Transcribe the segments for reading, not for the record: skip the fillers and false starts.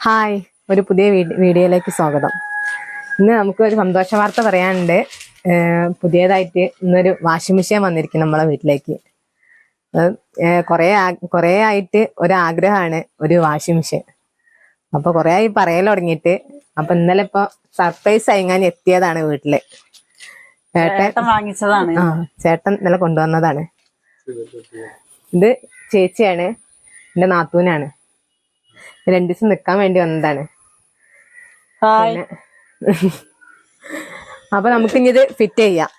Hi, ഒരു പുതിയ വീഡിയോയിലേക്ക് സ്വാഗതം. ഇന്ന് നമുക്ക് ഒരു സന്തോഷ വാർത്ത പറയാനുണ്ട്. പുതിയതായിട്ട് ഇന്നൊരു വാഷിംഗ് മെഷീൻ വന്നിരിക്കും നമ്മളെ വീട്ടിലേക്ക്. കുറേ ആയിട്ട് ഒരാഗ്രഹമാണ് ഒരു വാഷിംഗ് മെഷീൻ. അപ്പൊ കുറെ ആയി പറയൽ തുടങ്ങിയിട്ട്. അപ്പൊ ഇന്നലെ ഇപ്പൊ സർപ്രൈസ് ആയി ഞാൻ എത്തിയതാണ് വീട്ടില്. ചേട്ടൻ വാങ്ങിച്ചതാണ്. ചേട്ടൻ ഇന്നലെ കൊണ്ടുവന്നതാണ്. ഇത് ചേച്ചിയാണ്, എന്റെ നാത്തൂനാണ്. 2 ദിവസം നിക്കാൻ വേണ്ടി വന്നതാണ്. അപ്പൊ നമുക്ക് ഇനി ഇത് ഫിറ്റ് ചെയ്യാം.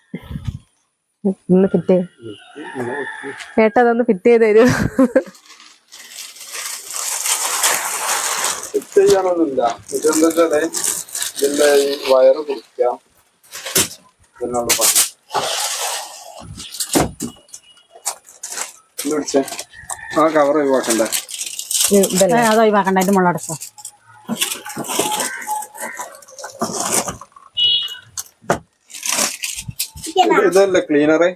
ഒന്ന് ഫിറ്റ് ചേട്ടാ, അതൊന്ന് ഫിറ്റ് ചെയ്ത് തരൂ. ചെയ്യാനൊന്നുമില്ല. ഇതെന്താ വെച്ചാല് ഇതിന്റെ ഈ വയറ് കുടിക്കാം. ഇതിനോട് പിടിച്ചേ ആ കവർ ഒഴിവാക്കണ്ടേ? അത് ഒഴിവാക്കണ്ട, അതിന്റെ മുള്ളടച്ചോ. ഇതല്ലേ ക്ലീനറ്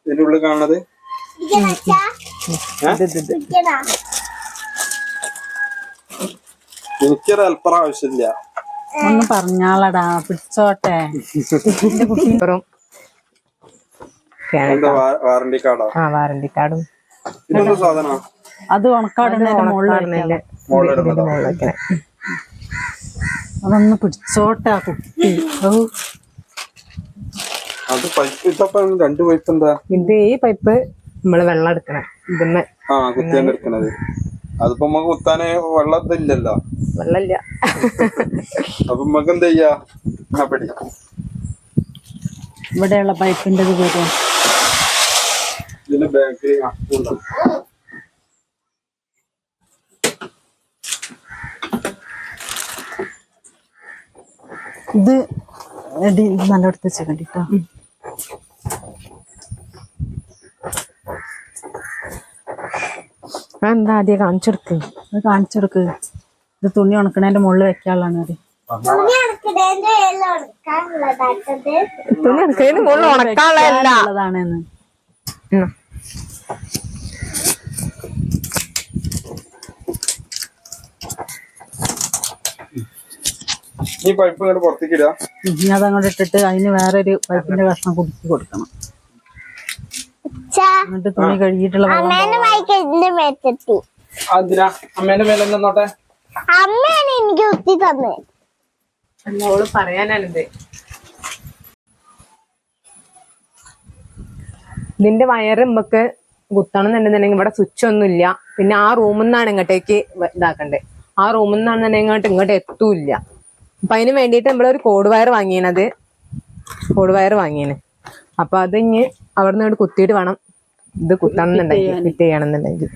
ഇതിന്റെ ഉള്ളിൽ കാണുന്നത്? എനിക്കൊരു ഹെൽപ്പർ ആവശ്യമില്ല. ഒന്ന് പറഞ്ഞാളടാ, പിടിച്ചോട്ടെ. വാറണ്ടി കാർഡോ? വാറണ്ടി കാർഡും. ഇതൊന്നും സാധന അത് ഉണക്കാടുന്നതിന്റെ മുകളിൽ അതൊന്ന് പിടിച്ചോട്ടെ ആ കുട്ടി. അത് പൈപ്പ് ഇതപ്പം 2 പൈപ്പ് എന്താ? ഇത് ഈ പൈപ്പ് നമ്മള് വെള്ളം എടുക്കണം. ഇതിന്ന് കുത്തിയാൻ എടുക്കണത്. അതിപ്പോ നമുക്ക് കുത്താന് വെള്ളത്തില്ലല്ലോ, വെള്ളമില്ല. അപ്പൊ നമുക്ക് എന്താ ചെയ്യാ? ഇവിടെയുള്ള പൈപ്പിന്റെ വരും. ഇതിന്റെ ബാക്കിൽ ഇത് നല്ലോടത്ത് വെച്ചാൽ കണ്ടിട്ടോ. എന്താ ആദ്യം കാണിച്ചെടുക്ക്. അത് കാണിച്ചെടുക്ക്. ഇത് തുണി ഉണക്കണേന്റെ മുകളിൽ വെക്കാനുള്ളതാണ്. തുണി ഉണക്കതിന് മുകളിൽ ഉണക്കാനുള്ളതാണ്. ഈ പൈപ്പ് ഇങ്ങോട്ട് പുറത്തേക്ക് ഇടുക. ഇനി അതങ്ങോട്ട് ഇട്ടിട്ട് അതിന് വേറൊരു പൈപ്പിന്റെ കഷ്ണം കുടിച്ച് കൊടുക്കണം. എന്നിട്ട് തുണി കഴുകിയിട്ടുള്ള അമ്മേന്റെ മേലെ നോട്ടെ. അമ്മയാണ് എനിക്ക് കുത്തി തന്നെ. അവള് പറയാനാണിത്. ഇതിന്റെ വയറ് നമുക്ക് കുത്തണം എന്നുണ്ടെന്നുണ്ടെങ്കിൽ ഇവിടെ സ്വിച്ച് ഒന്നും ഇല്ല. പിന്നെ ആ റൂമിൽ നിന്നാണ് ഇങ്ങോട്ടേക്ക് ഇതാക്കണ്ടേ. ആ റൂമിൽ നിന്നാണെന്നുണ്ടെങ്കിൽ ഇങ്ങോട്ട് എത്തൂല്ല. അപ്പൊ അതിന് വേണ്ടിയിട്ട് നമ്മളൊരു കോഡ് വയർ വാങ്ങിയേന്. അപ്പൊ അത് ഇനി അവിടെ നിന്ന് ഇങ്ങോട്ട് കുത്തിയിട്ട് വേണം ഇത് കുത്തണം എന്നുണ്ടെങ്കിൽ, ഫിറ്റ് ചെയ്യണമെന്നുണ്ടെങ്കിൽ.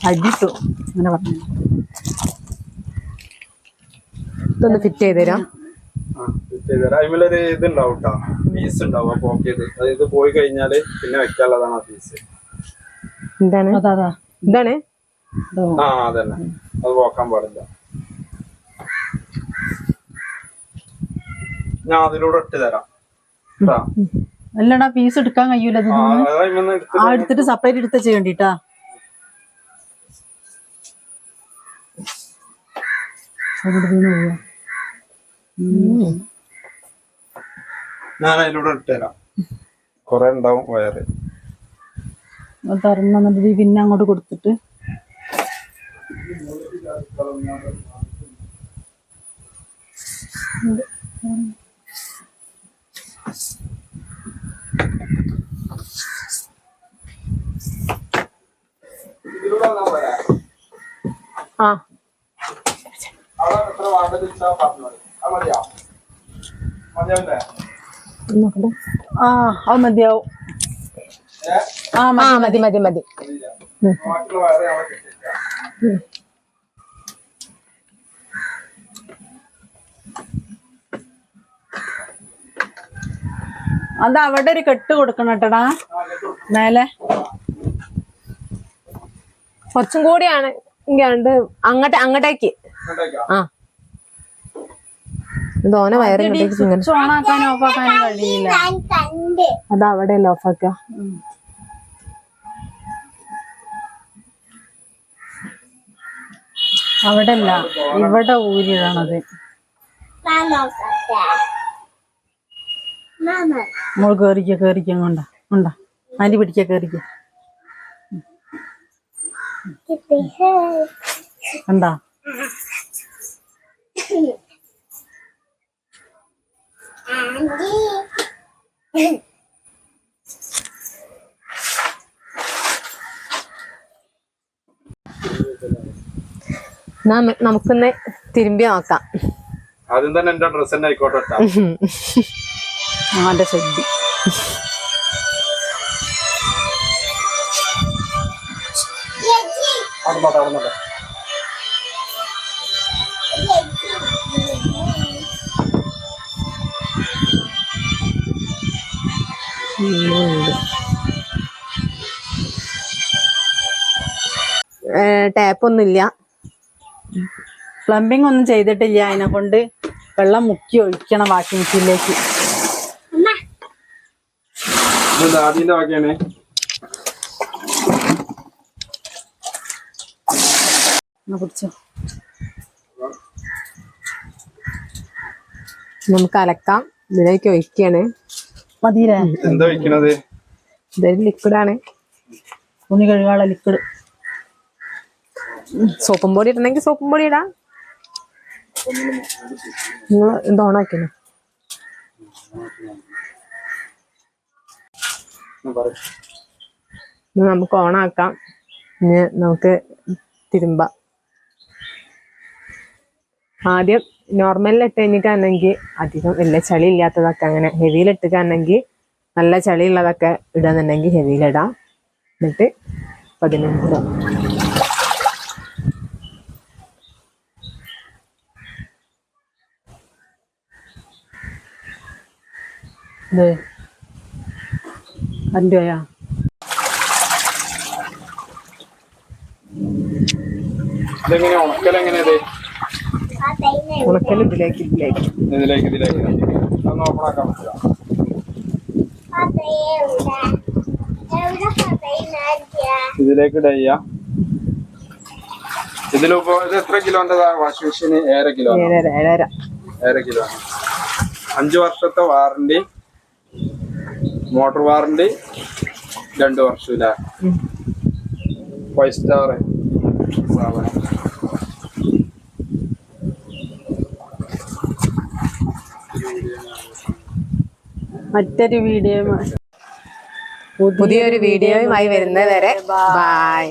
അടിട്ടു അങ്ങനെ പറഞ്ഞു. ഇതൊന്ന് ഫിറ്റ് ചെയ്ത് തരാം. അതിലൊരു ഇതുണ്ടാവും കേട്ടോ, പീസ് ഉണ്ടാവും. അപ്പൊ ഓക്കെ, ഇത് പോയി കഴിഞ്ഞാല് പിന്നെ വെക്കാനുള്ളതാണ് ആ പീസ്. എന്താണ് ഇതാണ്? അതന്നെ, അത് പോക്കാൻ പാടില്ല. ഞാൻ അതിലൂടെ ഇട്ട് തരാം. അല്ലടാ, പീസ് എടുക്കാൻ കഴിയൂല. എടുത്തിട്ട് സെപ്പറേറ്റ് എടുത്ത് ചെയ്യണ്ടിട്ടാ. ഞാൻ അതിലൂടെ ഇട്ട് തരാം. കൊറേ ഉണ്ടാവും വയറ്. തുറന്നിട്ട് പിന്നെ അങ്ങോട്ട് കൊടുത്തിട്ട് അത് മതിയാവും. മതി. അത് അവിടെ ഒരു കെട്ട് കൊടുക്കണം കേട്ടടാ മേലെ. കുറച്ചും കൂടിയാണ് അങ്ങോട്ടേക്ക്. തോന വയറിങ്ങോട്ടേക്ക് ഇങ്ങനെ സ്വിച്ച് ഓൺ ആക്കാനും ഓഫ് ആക്കാനും കഴിയില്ല. ഞാൻ കണ്ട്. അത് അവിടെയല്ല ഓഫാക്ക. അവിടെ അല്ല, ഇവിടെ ഊരിടാണത്. ഞാൻ നോക്കട്ടെ. മാമ മോൾ കേറിക്ക കൊണ്ട ആന്റി പിടിക്ക കേറിക്ക. കിട്ടി. കണ്ടാ ആന്റി നമുക്കൊന്ന് തിരുമ്പി നോക്കാം. ആദ്യം തന്നെ എന്റെ ഡ്രസ് തന്നെ ആയിക്കോട്ടെ ട്ടാ. അവന്റെ ശ്രദ്ധ നടന്നോട്ടെ. ടാപ്പൊന്നുമില്ല. പ്ലംബിംഗ് ഒന്നും ചെയ്തിട്ടില്ല. അതിനെ കൊണ്ട് വെള്ളം മുക്കി ഒഴിക്കണം വാഷിംഗ് മെഷീനിലേക്ക്. ഇത് ആദ്യന്റെ ബാക്കിയാണ്. പിടിച്ചോ. നമുക്ക് അലക്കാം. ഇതിലേക്ക് ഒഴിക്കാണ്. മതിയില്ലേ? എന്താ വെക്കണത്? ഇതൊരു ലിക്വിഡാണ്. തുണി കഴുകാനുള്ള ലിക്വിഡ്. സോപ്പും പൊടി ഇടണമെങ്കിൽ സോപ്പും പൊടി ഇടാം. നിങ്ങൾ ഇത് ഓണാക്കിയോ? നമുക്ക് ഓണാക്കാം. ഇനി നമുക്ക് തിരുമ്പാം. ആദ്യം നോർമലിലിട്ട് കഴിഞ്ഞിട്ടാണെങ്കിൽ അധികം വലിയ ചളി ഇല്ലാത്തതൊക്കെ അങ്ങനെ ഹെവിയിലിട്ട് കാണെങ്കിൽ നല്ല ചളി ഉള്ളതൊക്കെ ഇടാന്നുണ്ടെങ്കിൽ ഹെവിയിലിടാം. എന്നിട്ട് 15 ഇടാം. അൻ്റെയാ ഇതെങ്ങനെ ഉണക്കലെങ്ങനെയത്? ഉണക്കൽ ഇതിലേക്ക് ഇതിലേക്ക് അതൊന്ന് ഓപ്പൺ ആക്കാൻ പറ്റില്ല. ഇതിലേക്ക് ഇട ചെയ്യാ. ഇതിലിപ്പോ ഇത് എത്ര കിലോന്റെ വാഷിംഗ് മെഷീന്? 1.5 കിലോ. 1.5 കിലോ. 5 വർഷത്തെ വാറണ്ടി, മോട്ടോർ വാറണ്ടി 2 വർഷം ഇല്ല. 5 സ്റ്റാർ സാധനം. മറ്റൊരു വീഡിയോ പുതിയൊരു വീഡിയോയുമായി വരുന്നത് വരെ ബൈ.